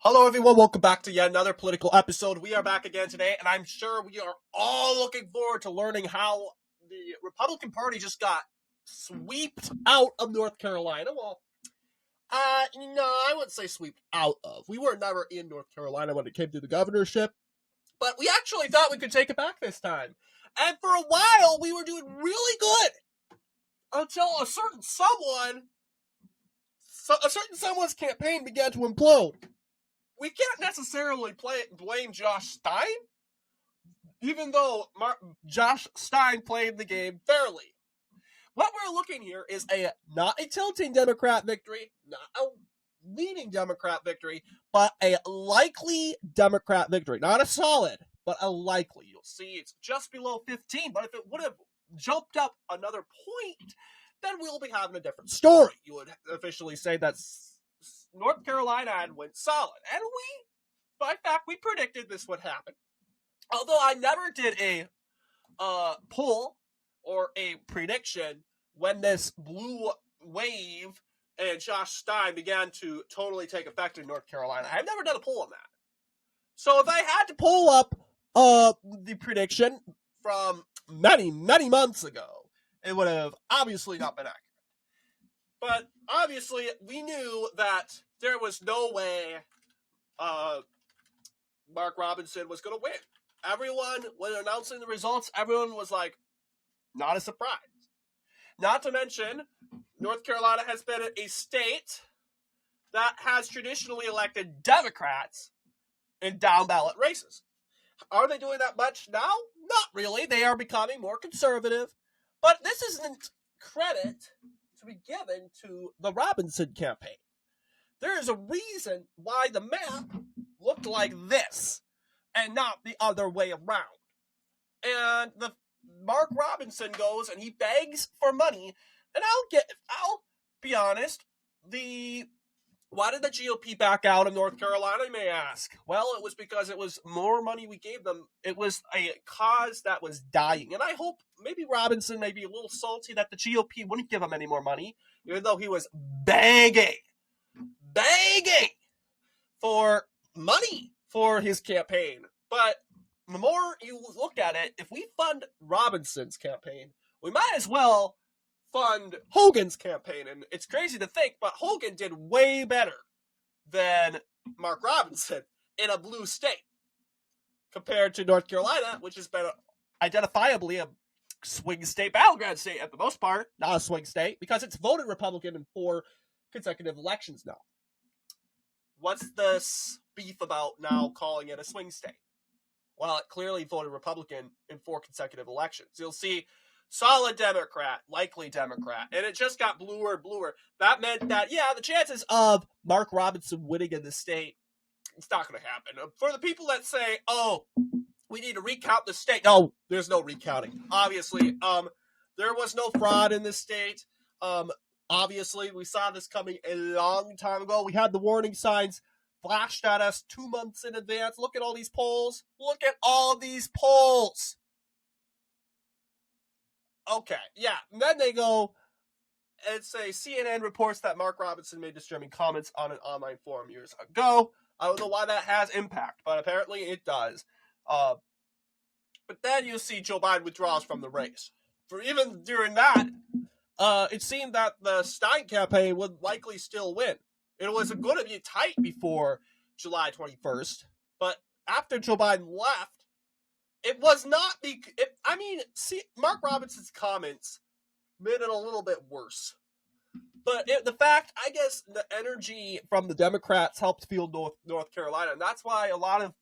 Hello, everyone. Welcome back to yet another political episode. We are back again today, and I'm sure we are all looking forward to learning how the Republican Party just got swept out of North Carolina. Well, no, I wouldn't say swept out of. We were never in North Carolina when it came to the governorship, but we actually thought we could take it back this time. And for a while, we were doing really good until a certain someone's campaign began to implode. We can't necessarily blame Josh Stein, even though Josh Stein played the game fairly. What we're looking here is not a tilting Democrat victory, not a leaning Democrat victory, but a likely Democrat victory. Not a solid, but a likely. You'll see it's just below 15, but if it would have jumped up another point, then we'll be having a different story. You would officially say that's North Carolina went solid. And by fact, we predicted this would happen. Although I never did a poll or a prediction when this blue wave and Josh Stein began to totally take effect in North Carolina. I've never done a poll on that. So if I had to pull up the prediction from many, many months ago, it would have obviously not been accurate. But obviously, we knew that there was no way Mark Robinson was going to win. Everyone, when announcing the results, everyone was like, not a surprise. Not to mention, North Carolina has been a state that has traditionally elected Democrats in down-ballot races. Are they doing that much now? Not really. They are becoming more conservative. But this isn't credit to be given to the Robinson campaign. There is a reason why the map looked like this and not the other way around. And the Mark Robinson goes and he begs for money. And I'll be honest, why did the GOP back out of North Carolina, you may ask? Well, it was because it was more money we gave them. It was a cause that was dying. And I hope maybe Robinson may be a little salty that the GOP wouldn't give him any more money, even though he was begging for money for his campaign. But the more you look at it, if we fund Robinson's campaign, we might as well fund Hogan's campaign. And it's crazy to think, but Hogan did way better than Mark Robinson in a blue state compared to North Carolina, which has been identifiably a swing state, battleground state at the most part, not a swing state, because it's voted Republican in 4 consecutive elections now. What's this beef about now calling it a swing state? Well, it clearly voted Republican in 4 consecutive elections. You'll see solid Democrat, likely Democrat, and it just got bluer and bluer. That meant that, the chances of Mark Robinson winning in the state, it's not going to happen. For the people that say, we need to recount the state, no, there's no recounting. Obviously, there was no fraud in this state. Obviously, we saw this coming a long time ago. We had the warning signs flashed at us 2 months in advance. Look at all these polls. Look at all these polls. Okay, yeah. And then they go and say CNN reports that Mark Robinson made disturbing comments on an online forum years ago. I don't know why that has impact, but apparently it does. But then you see Joe Biden withdraws from the race. For even during that, it seemed that the Stein campaign would likely still win. It was going to be tight before July 21st, but after Joe Biden left, it was not. Mark Robinson's comments made it a little bit worse. But the fact, I guess, the energy from the Democrats helped fuel North Carolina, and that's why a lot of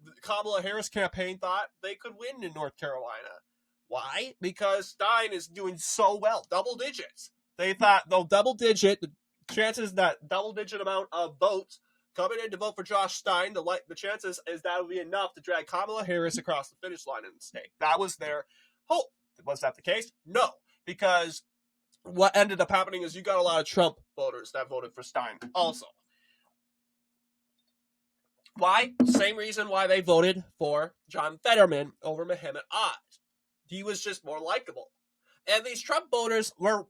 the Kamala Harris campaign thought they could win in North Carolina. Why? Because Stein is doing so well, double digits. They thought they'll double digit. The chances that double digit amount of votes coming in to vote for Josh Stein, the chances is that will be enough to drag Kamala Harris across the finish line in the state. That was their hope. Was that the case? No, because what ended up happening is you got a lot of Trump voters that voted for Stein also. Why? Same reason why they voted for John Fetterman over Muhammad Oz. He was just more likable. And these Trump voters were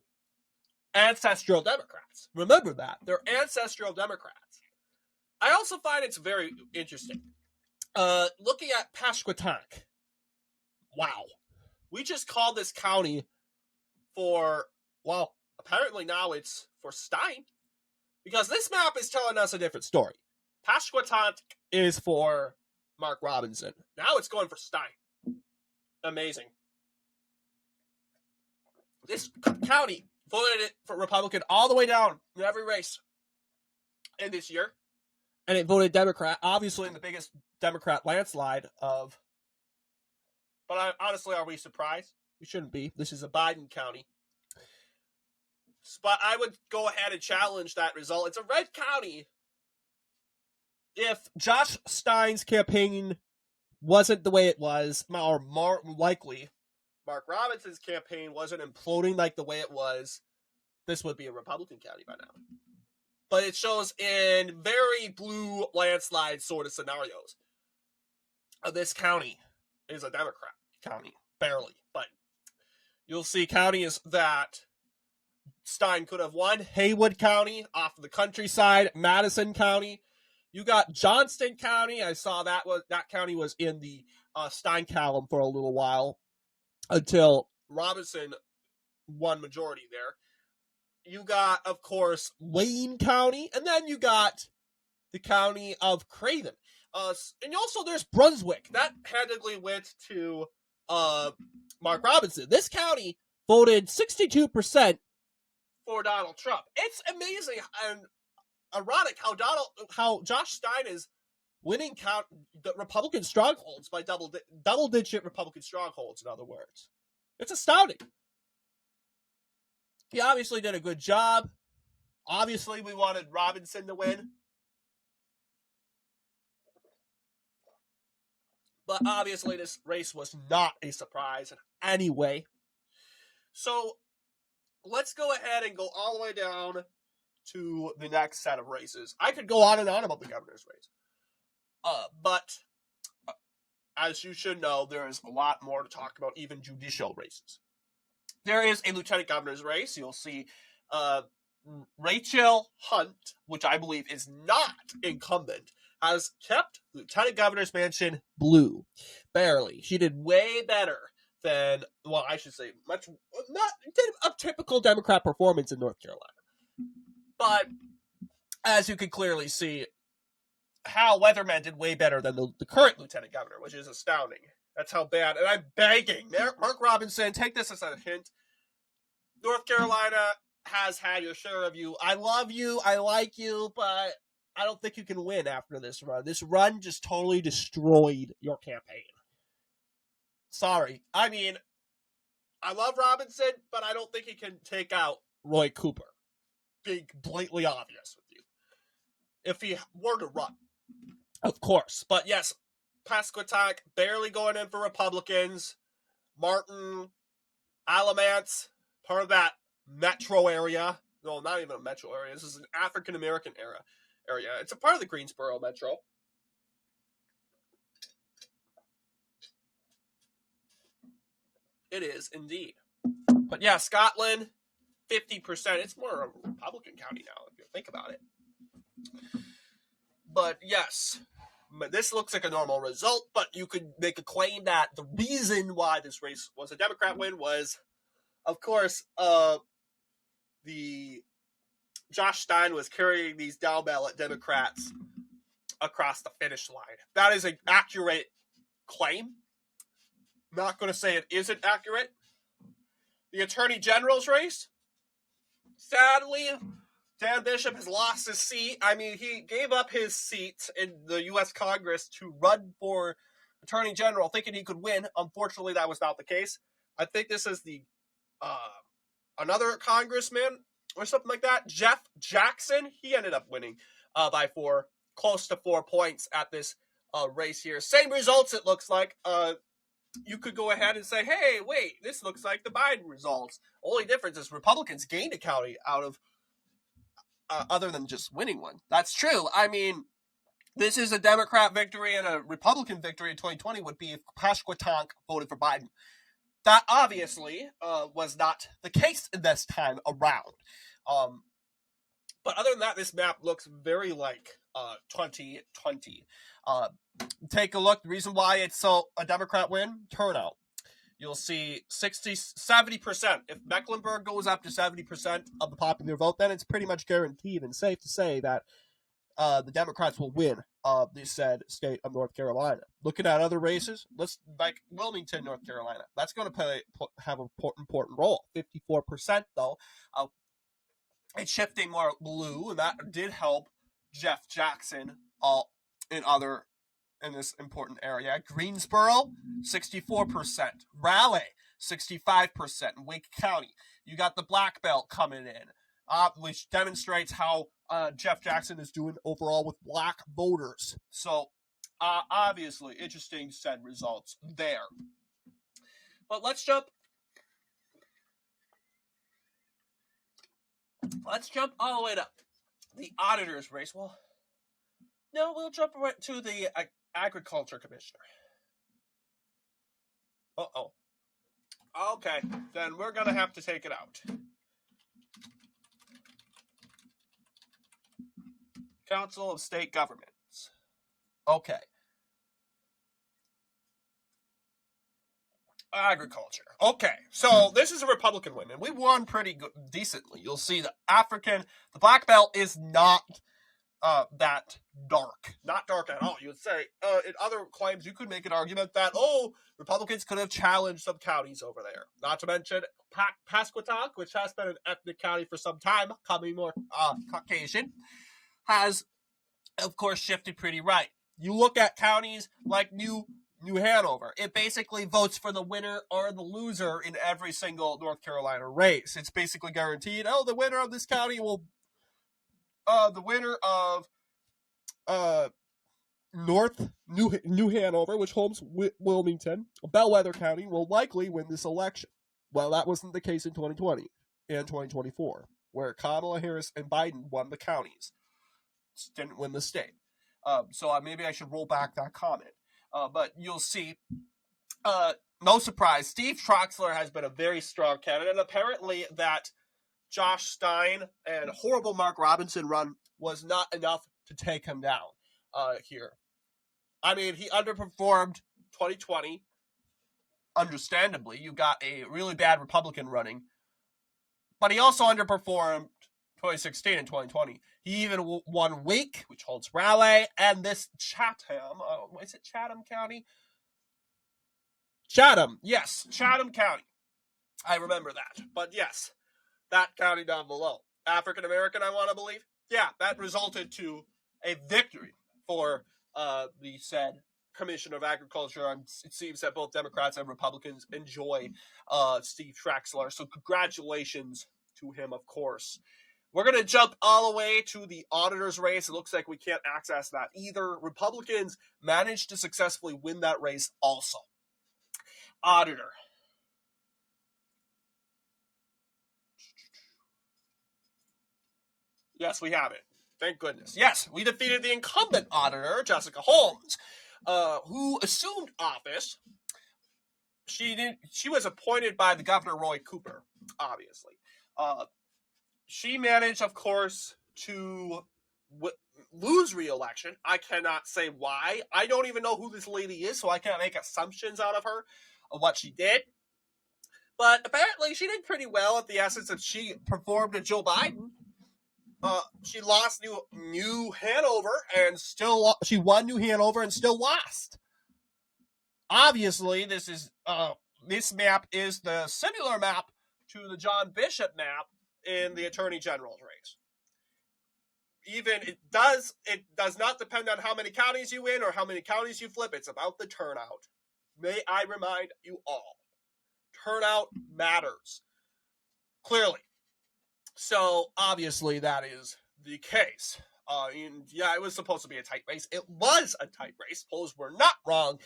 ancestral Democrats. Remember that. They're ancestral Democrats. I also find it's very interesting. Looking at Pasquotank. Wow. We just called this county for, well, apparently now it's for Stein. Because this map is telling us a different story. Pasquotank is for Mark Robinson. Now it's going for Stein. Amazing. This county voted it for Republican all the way down in every race in this year. And it voted Democrat, obviously in the biggest Democrat landslide of... But honestly, are we surprised? We shouldn't be. This is a Biden county. But I would go ahead and challenge that result. It's a red county. If Josh Stein's campaign wasn't the way it was, or more likely, Mark Robinson's campaign wasn't imploding like the way it was, this would be a Republican county by now. But it shows in very blue landslide sort of scenarios. This county is a Democrat county. Barely. But you'll see counties that Stein could have won. Haywood County off of the countryside. Madison County. You got Johnston County. I saw that county was in the Stein column for a little while until Robinson won majority there. You got, of course, Wayne County, and then you got the county of Craven. And also there's Brunswick. That handedly went to Mark Robinson. This county voted 62% for Donald Trump. It's amazing and ironic how Josh Stein is winning the Republican strongholds by double-digit Republican strongholds, in other words. It's astounding. He obviously did a good job. Obviously, we wanted Robinson to win. But obviously, this race was not a surprise in any way. So, let's go ahead and go all the way down to the next set of races. I could go on and on about the governor's race. But, as you should know, there is a lot more to talk about, even judicial races. There is a lieutenant governor's race. You'll see Rachel Hunt, which I believe is not incumbent, has kept lieutenant governor's mansion blue. Barely. She did way better than, well, I should say, did a typical Democrat performance in North Carolina. But, as you can clearly see, Hal Weatherman did way better than the current lieutenant governor, which is astounding. That's how bad. And I'm begging, Mark Robinson, take this as a hint. North Carolina has had your share of you. I love you. I like you. But I don't think you can win after this run. This run just totally destroyed your campaign. Sorry. I mean, I love Robinson, but I don't think he can take out Roy Cooper. Being blatantly obvious with you. If he were to run. Of course. But yes, Pasquotank barely going in for Republicans. Martin, Alamance, part of that metro area. No, not even a metro area. This is an African-American area. It's a part of the Greensboro metro. It is, indeed. But yeah, Scotland, 50%. It's more of a Republican county now, if you think about it. But yes, this looks like a normal result, but you could make a claim that the reason why this race was a Democrat win was, of course, the Josh Stein was carrying these down ballot Democrats across the finish line. That is an accurate claim. Not going to say it isn't accurate. The Attorney General's race, sadly, Dan Bishop has lost his seat. I mean, he gave up his seat in the U.S. Congress to run for Attorney General, thinking he could win. Unfortunately, that was not the case. I think this is the another congressman or something like that, Jeff Jackson. He ended up winning by close to 4 points at this race here. Same results, it looks like. You could go ahead and say, hey, wait, this looks like the Biden results. Only difference is Republicans gained a county out of other than just winning one. That's true. I mean, this is a Democrat victory, and a Republican victory in 2020 would be if Pasquotank voted for Biden. That obviously was not the case this time around. But other than that, this map looks very like 2020. Take a look. The reason why it's so a Democrat win, turnout. You'll see 70%. If Mecklenburg goes up to 70% of the popular vote, then it's pretty much guaranteed and safe to say that the Democrats will win the said state of North Carolina. Looking at other races, let's like Wilmington, North Carolina. That's going to have an important role. 54% though. It's shifting more blue, and that did help Jeff Jackson in this important area. Greensboro, 64%. Raleigh, 65%. In Wake County, you got the Black Belt coming in, which demonstrates how Jeff Jackson is doing overall with black voters. So, obviously, interesting said results there. But let's jump all the way to the auditor's race. Well, no, we'll jump right to the agriculture commissioner. Uh-oh. Okay, then we're going to have to take it out. Council of State Governments. Okay. Agriculture. Okay, so this is a Republican win, and we won pretty decently. You'll see the Black Belt is not that dark. Not dark at all. You would say, in other claims, you could make an argument that, Republicans could have challenged some counties over there. Not to mention Pasquotank, which has been an ethnic county for some time, coming more Caucasian, has, of course, shifted pretty right. You look at counties like New Hanover. It basically votes for the winner or the loser in every single North Carolina race. It's basically guaranteed, the winner of this county will the winner of New Hanover, which holds Wilmington, Bellwether County, will likely win this election. Well, that wasn't the case in 2020 and 2024, where Kamala Harris and Biden won the counties. Didn't win the state. So maybe I should roll back that comment. But you'll see, no surprise, Steve Troxler has been a very strong candidate, and apparently that Josh Stein and horrible Mark Robinson run was not enough to take him down here. I mean, he underperformed 2020. Understandably, you got a really bad Republican running, but he also underperformed 2016 and 2020. He even won Wake, which holds Raleigh, and this Chatham. Is it Chatham County? Chatham, yes, Chatham County. I remember that, but yes, that county down below. African American, I want to believe. Yeah, that resulted to a victory for the said Commission of Agriculture. And it seems that both Democrats and Republicans enjoy Steve Troxler. So congratulations to him, of course. We're going to jump all the way to the auditor's race. It looks like we can't access that either. Republicans managed to successfully win that race also. Auditor. Yes, we have it. Thank goodness. Yes, we defeated the incumbent auditor, Jessica Holmes, who assumed office. She was appointed by the Governor Roy Cooper, obviously. She managed, of course, to lose re-election. I cannot say why. I don't even know who this lady is, so I can't make assumptions out of her of what she did. But apparently she did pretty well at the essence that she performed to Joe Biden. She lost New Hanover and she won New Hanover and still lost. Obviously, this map is the similar map to the John Bishop map in the Attorney General's race. Even it does not depend on how many counties you win or how many counties you flip. It's about the turnout. May I remind you all, turnout matters. Clearly. So, obviously, that is the case. It was supposed to be a tight race. It was a tight race. Polls were not wrong.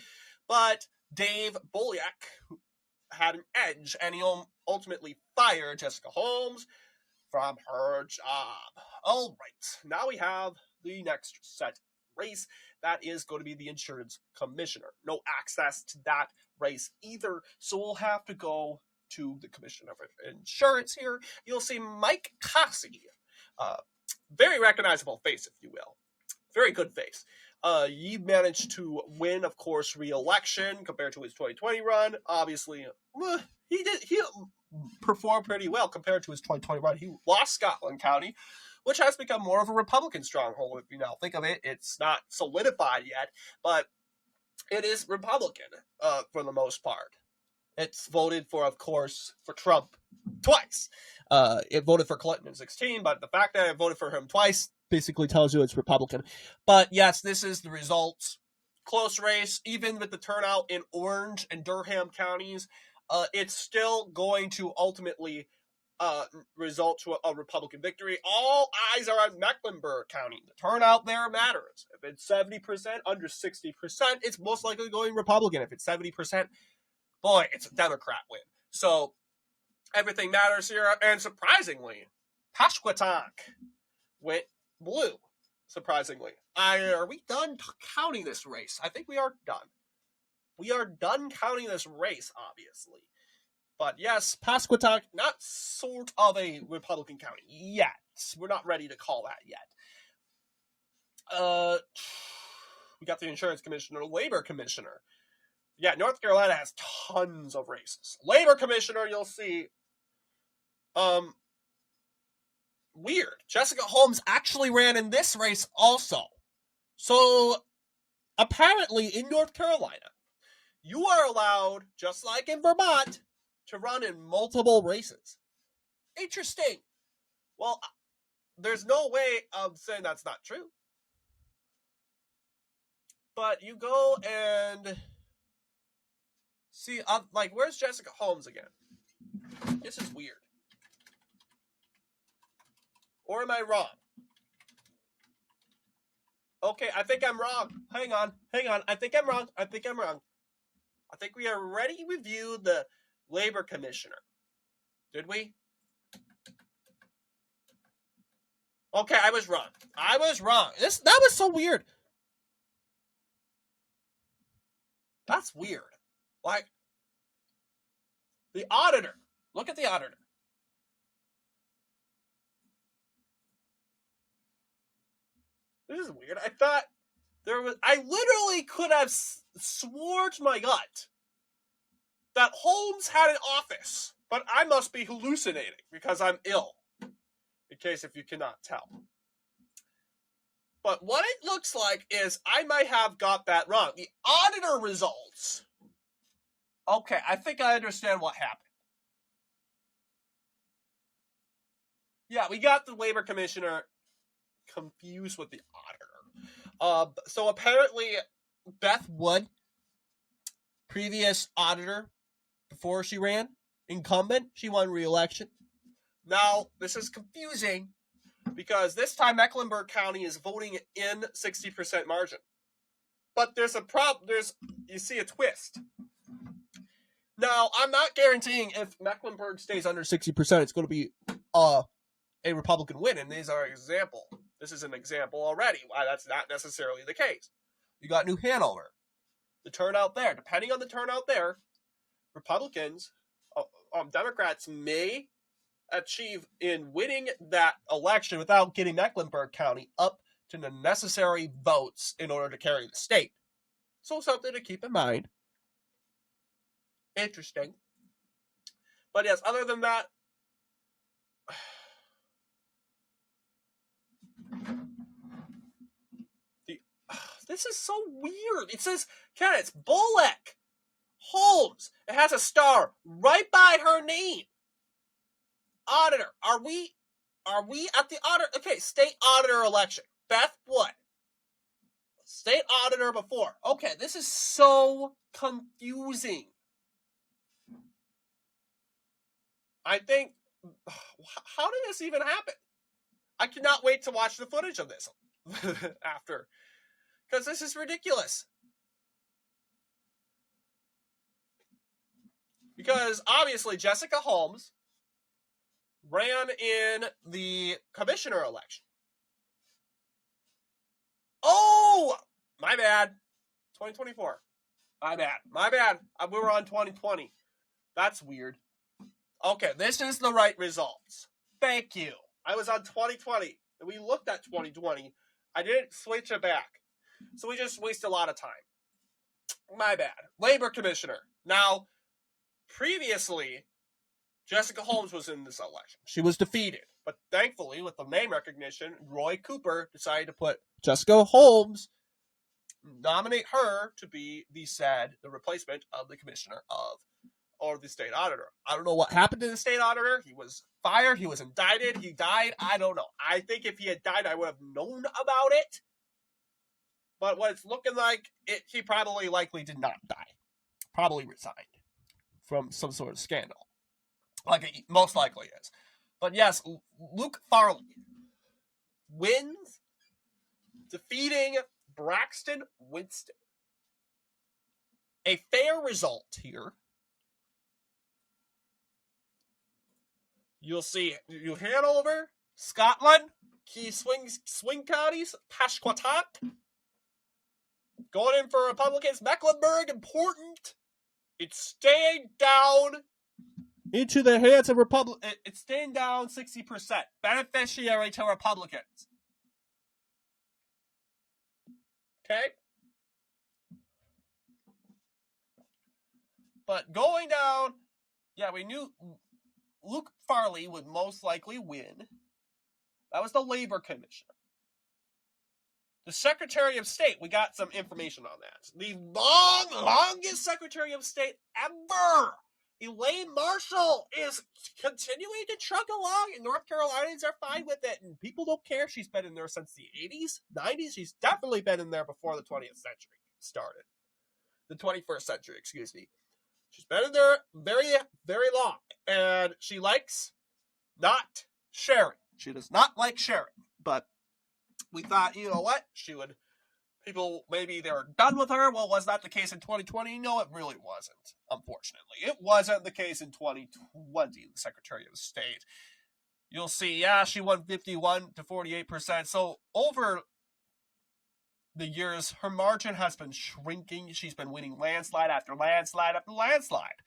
But Dave Bolyak had an edge, and he ultimately fired Jessica Holmes from her job. All right. Now we have the next set race. That is going to be the insurance commissioner. No access to that race either. So we'll have to go to the Commission of Insurance here. You'll see Mike Cossey very recognizable face, if you will. Very good face. He managed to win, of course, re-election compared to his 2020 run. Obviously, he performed pretty well compared to his 2020 run. He lost Scotland County, which has become more of a Republican stronghold. If you now think of it, it's not solidified yet, but it is Republican for the most part. It's voted for, of course, for Trump twice. It voted for Clinton in 2016, but the fact that it voted for him twice basically tells you it's Republican. But yes, this is the results. Close race, even with the turnout in Orange and Durham counties, it's still going to ultimately result to a Republican victory. All eyes are on Mecklenburg County. The turnout there matters. If it's 70%, under 60%, it's most likely going Republican. If it's 70%, boy, it's a Democrat win. So everything matters here. And surprisingly, Pasquotank went blue. Surprisingly. Are we done counting this race? I think we are done. We are done counting this race, obviously. But yes, Pasquotank, not sort of a Republican county yet. We're not ready to call that yet. We got the insurance commissioner, labor commissioner. Yeah, North Carolina has tons of races. Labor commissioner, you'll see. Weird. Jessica Holmes actually ran in this race also. So, apparently in North Carolina, you are allowed, just like in Vermont, to run in multiple races. Interesting. Well, there's no way of saying that's not true. But you go and see, where's Jessica Holmes again? This is weird. Or am I wrong? Okay, I think I'm wrong. Hang on. I think I'm wrong. I think we already reviewed the labor commissioner. Did we? Okay, I was wrong. That was so weird. That's weird. Like, the auditor. Look at the auditor. This is weird. I thought I literally could have swore to my gut that Holmes had an office, but I must be hallucinating because I'm ill, in case if you cannot tell. But what it looks like is I might have got that wrong. The auditor results. Okay, I think I understand what happened. Yeah, we got the labor commissioner confused with the auditor. So apparently Beth Wood, previous auditor, before she ran, incumbent, she won re-election. Now, this is confusing because this time Mecklenburg County is voting in 60% margin. But there's a problem. You see a twist. Now, I'm not guaranteeing if Mecklenburg stays under 60%, it's going to be a Republican win, and this is an example already why that's not necessarily the case. You got New Hanover. The turnout there, depending on the turnout there, Republicans, Democrats may achieve in winning that election without getting Mecklenburg County up to the necessary votes in order to carry the state. So something to keep in mind. Interesting. But yes, other than that, this is so weird. It says, candidates, Bullock, Holmes. It has a star right by her name. Auditor. Are we at the auditor? Okay, state auditor election. Beth Wood. State auditor before. Okay, this is so confusing. I think, how did this even happen? I cannot wait to watch the footage of this after. Because this is ridiculous. Because obviously Jessica Holmes ran in the commissioner election. Oh, my bad. 2024. My bad. We were on 2020. That's weird. Okay, this is the right results. Thank you. I was on 2020. and we looked at 2020. I didn't switch it back. So we just wasted a lot of time. My bad. Labor Commissioner. Now, previously, Jessica Holmes was in this election. She was defeated. But thankfully, with the name recognition, Roy Cooper decided to put Jessica Holmes, nominate her to be the replacement of the commissioner or the state auditor. I don't know what happened to the state auditor. He was fired. He was indicted. He died. I don't know. I think if he had died, I would have known about it. But what it's looking like, he probably likely did not die. Probably resigned from some sort of scandal. Like it most likely is. But yes, Luke Farley wins, defeating Braxton Winston. A fair result here. You'll see New Hanover, Scotland, key swing counties, Pasquotank. Going in for Republicans, Mecklenburg, important. It's staying down into the hands of Republicans. It's staying down 60%. Beneficiary to Republicans. Okay? But going down, yeah, we knew Luke Farley would most likely win. That was the Labor Commissioner. The Secretary of State, we got some information on that. The longest Secretary of State ever, Elaine Marshall, is continuing to chug along, and North Carolinians are fine with it, and people don't care. She's been in there since the 80s, 90s. She's definitely been in there before the 20th century started. The 21st century, excuse me. She's been in there very, very long, and she likes not sharing. She does not like sharing, but we thought, you know what, people, maybe they were done with her. Well, was that the case in 2020? No, it really wasn't, unfortunately. It wasn't the case in 2020, the Secretary of State. You'll see, yeah, she won 51 to 48%. So over the years, her margin has been shrinking. She's been winning landslide after landslide after landslide.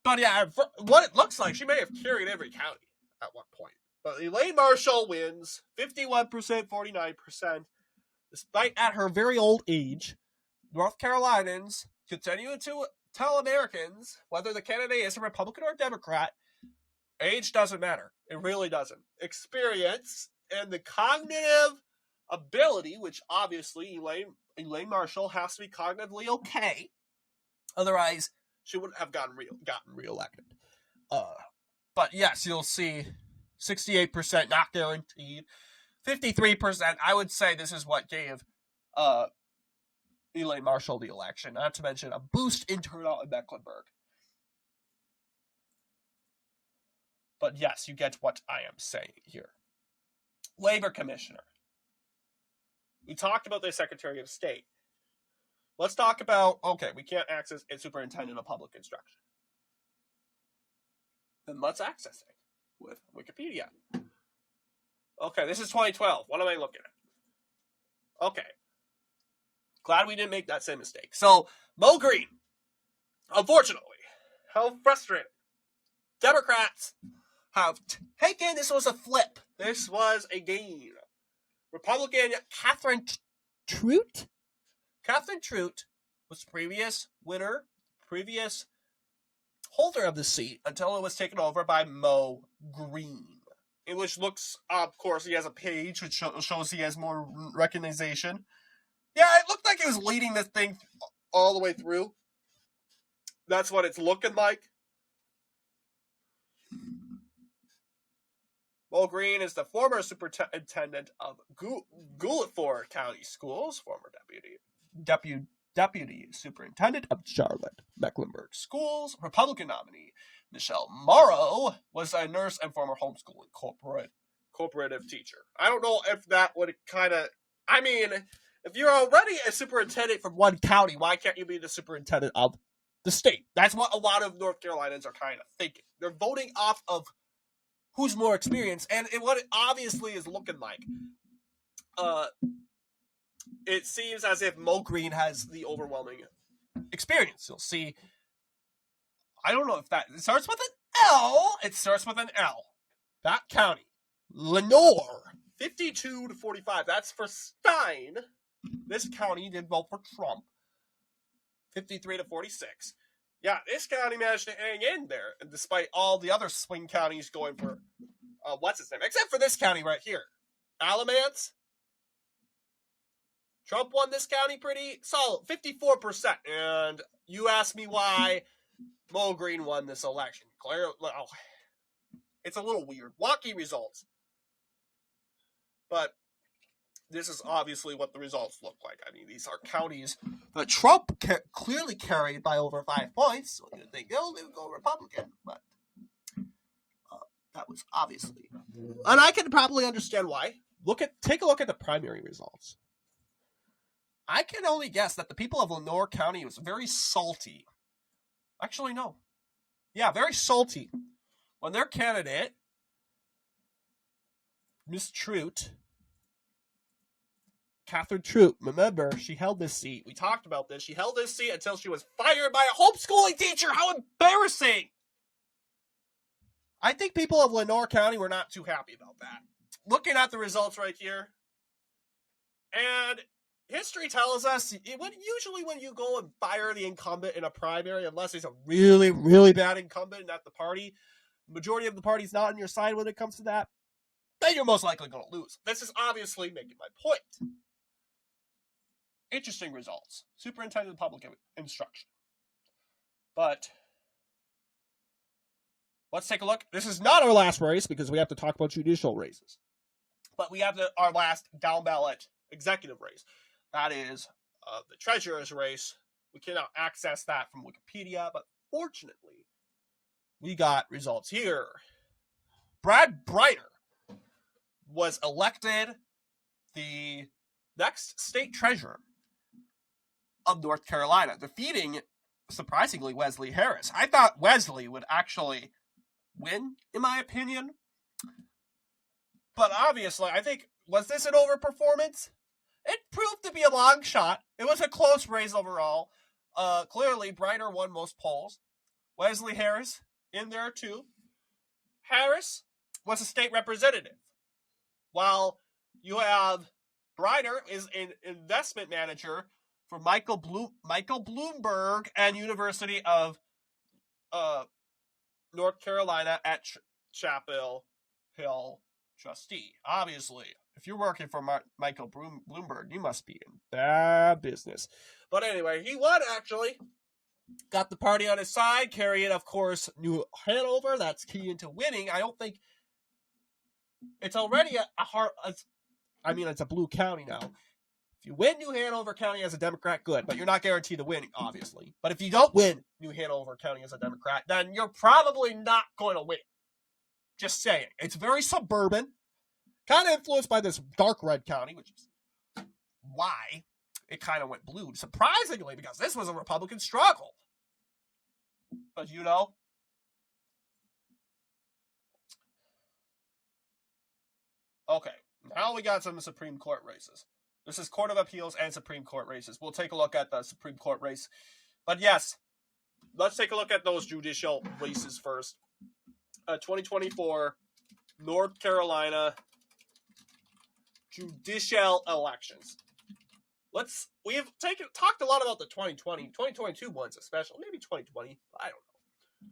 But yeah, what it looks like, she may have carried every county at one point. But Elaine Marshall wins 51%, 49%. Despite at her very old age, North Carolinians continue to tell Americans whether the candidate is a Republican or a Democrat, age doesn't matter. It really doesn't. Experience and the cognitive ability, which obviously Elaine Marshall has to be cognitively okay. Otherwise, she wouldn't have gotten reelected. But yes, you'll see 68% not guaranteed. 53%, I would say this is what gave Elaine Marshall the election, not to mention a boost in turnout in Mecklenburg. But yes, you get what I am saying here. Labor Commissioner. We talked about the Secretary of State. Let's talk about, okay, we can't access a superintendent of public instruction. Then let's access it with Wikipedia. Okay, this is 2012. What am I looking at? Okay. Glad we didn't make that same mistake. So, Mo Green. Unfortunately, how frustrating. Democrats have taken, this was a flip. This was a gain. Republican Catherine Truitt? Catherine Truitt was previous winner, previous holder of the seat until it was taken over by Mo Green. Which looks, of course, he has a page which shows he has more recognition. Yeah, it looked like he was leading this thing all the way through. That's what it's looking like. Mo Green is the former superintendent of Guilford County Schools, former deputy superintendent of Charlotte Mecklenburg Schools, Republican nominee. Michelle Morrow was a nurse and former homeschooling cooperative teacher. I don't know if that would kind of, I mean, if you're already a superintendent from one county, why can't you be the superintendent of the state? That's what a lot of North Carolinians are kind of thinking. They're voting off of who's more experienced, and what it obviously is looking like. It seems as if Mo Green has the overwhelming experience. You'll see. I don't know if that... It starts with an L. It starts with an L. That county. Lenore. 52 to 45. That's for Stein. This county did vote for Trump. 53 to 46. Yeah, this county managed to hang in there, despite all the other swing counties going for what's his name, except for this county right here, Alamance. Trump won this county pretty solid, 54%. And you ask me why Mo Green won this election. Well, it's a little weird, wonky results, but this is obviously what the results look like. I mean, these are counties that Trump clearly carried by over 5 points, so you'd think they'll go Republican, but that was obviously. And I can probably understand why. Take a look at the primary results. I can only guess that the people of Lenoir County was very salty. Actually, no. Yeah, very salty. When their candidate, Miss Trout, Catherine Trout, remember, she held this seat. We talked about this. She held this seat until she was fired by a homeschooling teacher. How embarrassing! I think people of Lenoir County were not too happy about that. Looking at the results right here, and history tells us usually when you go and fire the incumbent in a primary, unless he's a really, really bad incumbent and that the party, the majority of the party's not on your side when it comes to that, then you're most likely going to lose. This is obviously making my point. Interesting results. Superintendent of Public Instruction. But let's take a look. This is not our last race because we have to talk about judicial races. But we have our last down ballot executive race. That is the treasurer's race. We cannot access that from Wikipedia, but fortunately, we got results here. Brad Breiter was elected the next state treasurer of North Carolina, defeating, surprisingly, Wesley Harris. I thought Wesley would actually win, in my opinion. But obviously, I think, was this an overperformance? It proved to be a long shot. It was a close race overall. Clearly, Breiter won most polls. Wesley Harris in there too. Harris was a state representative, while you have Breiter is an investment manager for Michael Bloomberg and University of North Carolina at Chapel Hill trustee. Obviously, if you're working for Michael Bloomberg, you must be in bad business. But anyway, he won, actually. Got the party on his side, carrying, of course, New Hanover. That's key into winning. I don't think it's already it's a blue county now. If you win New Hanover County as a Democrat, good, but you're not guaranteed to win, obviously. But if you don't win New Hanover County as a Democrat, then you're probably not going to win. Just saying. It's very suburban, kind of influenced by this dark red county, which is why it kind of went blue, surprisingly, because this was a Republican struggle. But okay, now we got some Supreme Court races. This is Court of Appeals and Supreme Court races. We'll take a look at the Supreme Court race. But yes, let's take a look at those judicial races first. 2024 North Carolina judicial elections. We've talked a lot about the 2022 ones, especially, maybe 2020, I don't know.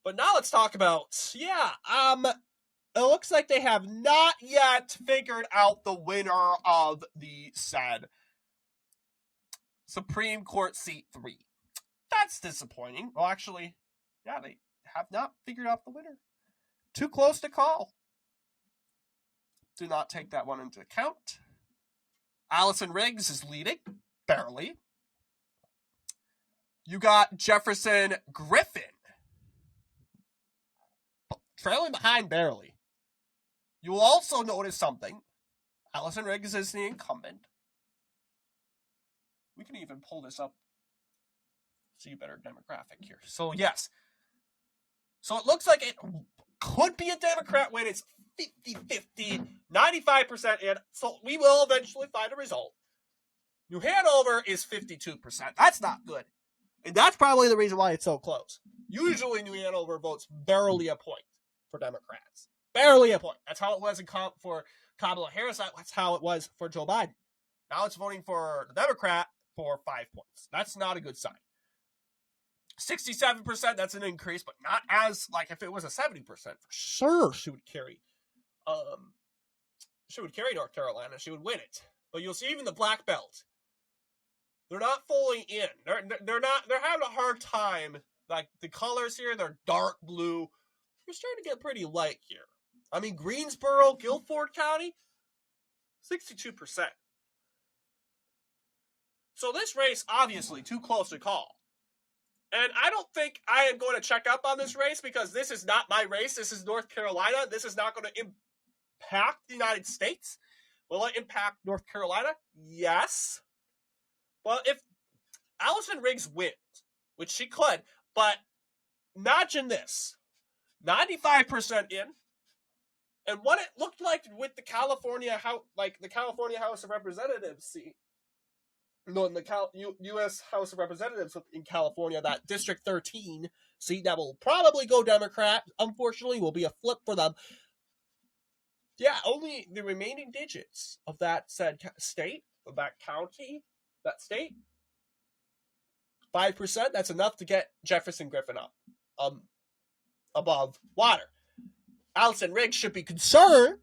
But now let's talk about, it looks like they have not yet figured out the winner of the said Supreme Court seat 3. That's disappointing. Well, actually, yeah, they have not figured out the winner. Too close to call. Do not take that one into account. Allison Riggs is leading, barely. You got Jefferson Griffin trailing behind barely. You will also notice something. Allison Riggs is the incumbent. We can even pull this up. See a better demographic here. So, yes. So, it looks like it could be a Democrat win. It's 50-50, 95% in. So, we will eventually find a result. New Hanover is 52%. That's not good. And that's probably the reason why it's so close. Usually, New Hanover votes barely a point for Democrats. Barely a point. That's how it was for Kamala Harris. That's how it was for Joe Biden. Now it's voting for the Democrat for 5 points. That's not a good sign. 67%, that's an increase, but not as, like, if it was a 70%, for sure she would carry North Carolina. She would win it. But you'll see even the black belt, they're not fully in. They're having a hard time. Like, the colors here, they're dark blue. You're starting to get pretty light here. I mean, Greensboro, Guilford County, 62%. So this race, obviously, too close to call. And I don't think I am going to check up on this race because this is not my race. This is North Carolina. This is not going to impact the United States. Will it impact North Carolina? Yes. Well, if Allison Riggs wins, which she could, but imagine this. 95% in. And what it looked like with the California House of Representatives seat, no, in the U.S. House of Representatives in California, that District 13 seat that will probably go Democrat, unfortunately, will be a flip for them. Yeah, only the remaining digits of that said state, of that county, that state, 5%, that's enough to get Jefferson Griffin up above water. Allison Riggs should be concerned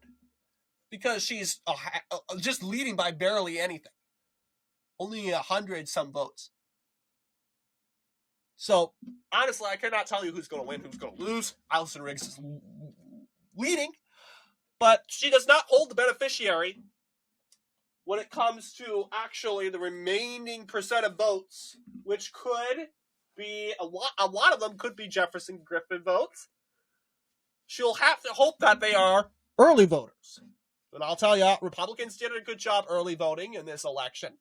because she's just leading by barely anything. Only 100-some votes. So, honestly, I cannot tell you who's going to win, who's going to lose. Allison Riggs is leading, but she does not hold the beneficiary when it comes to actually the remaining percent of votes, which could be a lot of them could be Jefferson Griffin votes. She'll have to hope that they are early voters. And I'll tell you, Republicans did a good job early voting in this election.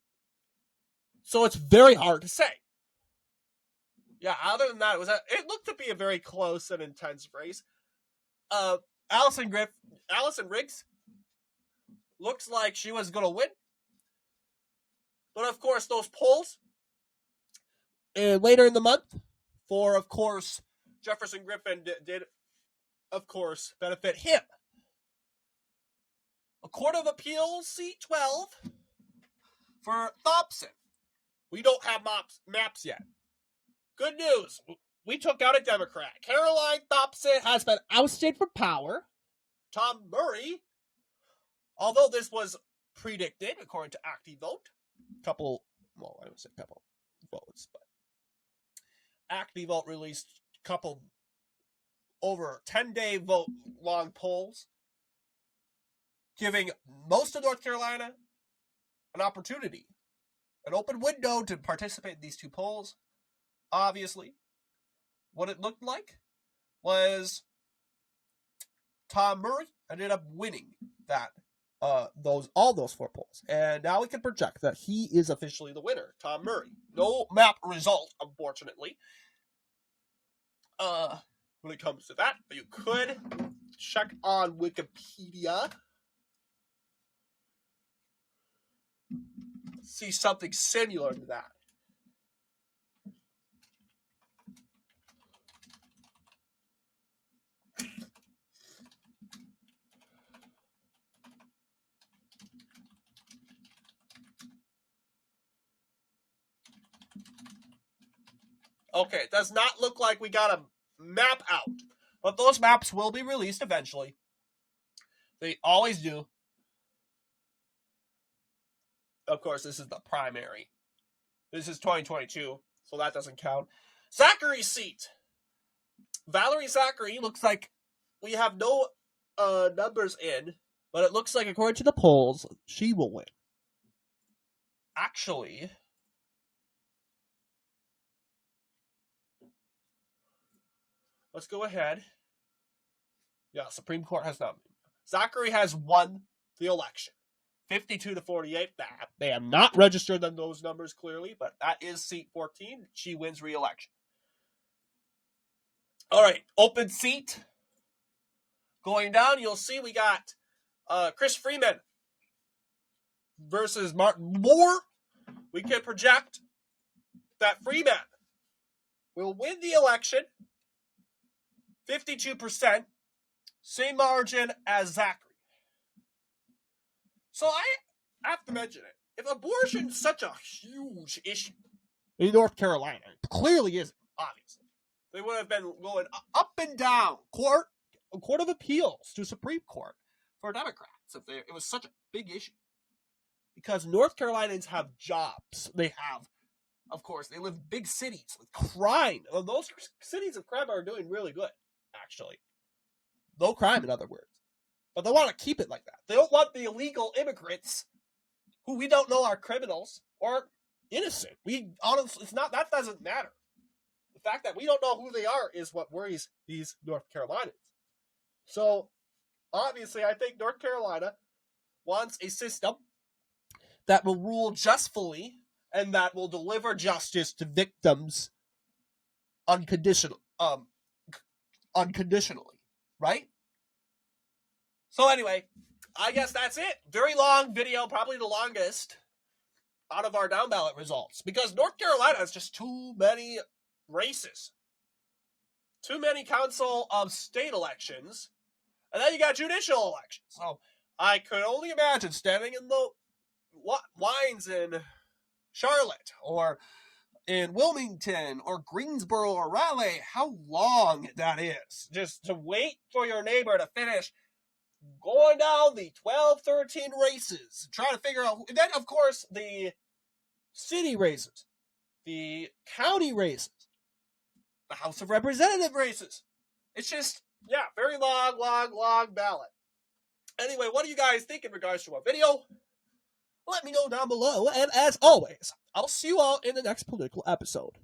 So it's very hard to say. Yeah, other than that, it looked to be a very close and intense race. Allison Riggs looks like she was going to win. But of course, those polls later in the month for, of course, Jefferson Griffin did of course, benefit him. A Court of Appeals, seat 12 for Thompson. We don't have maps yet. Good news. We took out a Democrat. Caroline Thompson has been ousted from power. Tom Murray, although this was predicted, according to ActiVote, I don't say couple votes, but ActiVote released a couple over 10-day long polls, giving most of North Carolina an opportunity, an open window to participate in these two polls. Obviously, what it looked like was Tom Murray ended up winning all those 4 polls, and now we can project that he is officially the winner. Tom Murray. No map result, unfortunately. When it comes to that, but you could check on Wikipedia, see something similar to that. Okay, it does not look like we got a map out, but those maps will be released eventually. They always do. Of course, this is the primary. This is 2022, so that doesn't count. Zachary's seat. Valerie Zachary, looks like we have no numbers in, but it looks like, according to the polls, she will win. Actually, let's go ahead. Yeah, Supreme Court has not. Zachary has won the election. 52-48. They have not registered on those numbers clearly, but that is seat 14. She wins re-election. All right, open seat. Going down, you'll see we got Chris Freeman versus Martin Moore. We can project that Freeman will win the election. 52%. Same margin as Zachary. So I have to mention it. If abortion's such a huge issue in North Carolina, it clearly isn't, obviously. They would have been going up and down, court of appeals to Supreme Court for Democrats if it was such a big issue. Because North Carolinians have jobs. They have, of course, they live in big cities with crime. Well, those cities of crime are doing really good, actually. No crime, in other words. But they want to keep it like that. They don't want the illegal immigrants who we don't know are criminals or innocent. We honestly, it's not, that doesn't matter. The fact that we don't know who they are is what worries these North Carolinians. So, obviously, I think North Carolina wants a system that will rule justly and that will deliver justice to victims unconditionally, right? So anyway, I guess that's it. Very long video, probably the longest out of our down ballot results. Because North Carolina has just too many races. Too many council of state elections. And then you got judicial elections. So I could only imagine standing in the lines in Charlotte or in Wilmington or Greensboro or Raleigh, how long that is. Just to wait for your neighbor to finish going down the 12, 13 races, trying to figure out, and then of course the city races, the county races, the House of Representative races. It's just, yeah, very long ballot. Anyway, what do you guys think in regards to our video? Let me know down below, and as always, I'll see you all in the next political episode.